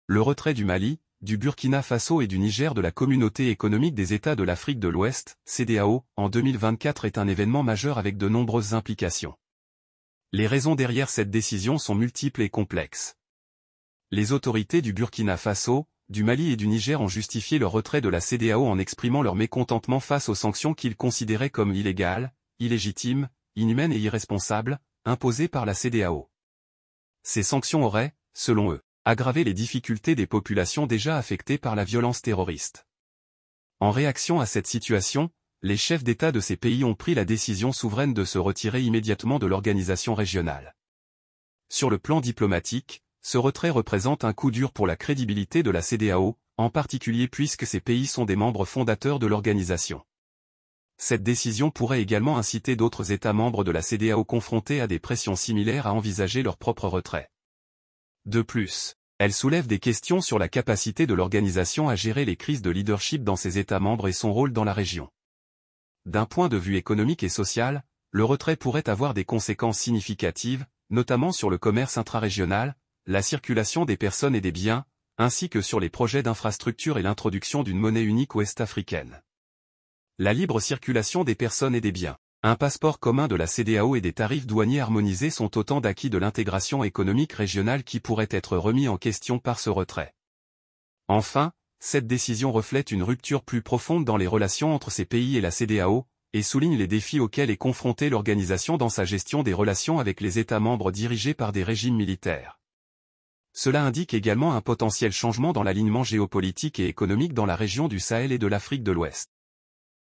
Le retrait du Mali, du Burkina Faso et du Niger de la Communauté économique des États de l'Afrique de l'Ouest, CEDEAO, en 2024 est un événement majeur avec de nombreuses implications. Les raisons derrière cette décision sont multiples et complexes. Les autorités du Burkina Faso, du Mali et du Niger ont justifié leur retrait de la CEDEAO en exprimant leur mécontentement face aux sanctions qu'ils considéraient comme illégales, illégitimes, inhumaines et irresponsables, imposées par la CEDEAO. Ces sanctions auraient, selon eux, aggravé les difficultés des populations déjà affectées par la violence terroriste. En réaction à cette situation, les chefs d'État de ces pays ont pris la décision souveraine de se retirer immédiatement de l'organisation régionale. Sur le plan diplomatique, ce retrait représente un coup dur pour la crédibilité de la CEDEAO, en particulier puisque ces pays sont des membres fondateurs de l'organisation. Cette décision pourrait également inciter d'autres États membres de la CEDEAO confrontés à des pressions similaires à envisager leur propre retrait. De plus, elle soulève des questions sur la capacité de l'organisation à gérer les crises de leadership dans ses États membres et son rôle dans la région. D'un point de vue économique et social, le retrait pourrait avoir des conséquences significatives, notamment sur le commerce intrarégional, la circulation des personnes et des biens, ainsi que sur les projets d'infrastructure et l'introduction d'une monnaie unique ouest-africaine. La libre circulation des personnes et des biens, un passeport commun de la CEDEAO et des tarifs douaniers harmonisés sont autant d'acquis de l'intégration économique régionale qui pourraient être remis en question par ce retrait. Enfin, cette décision reflète une rupture plus profonde dans les relations entre ces pays et la CEDEAO, et souligne les défis auxquels est confrontée l'organisation dans sa gestion des relations avec les États membres dirigés par des régimes militaires. Cela indique également un potentiel changement dans l'alignement géopolitique et économique dans la région du Sahel et de l'Afrique de l'Ouest.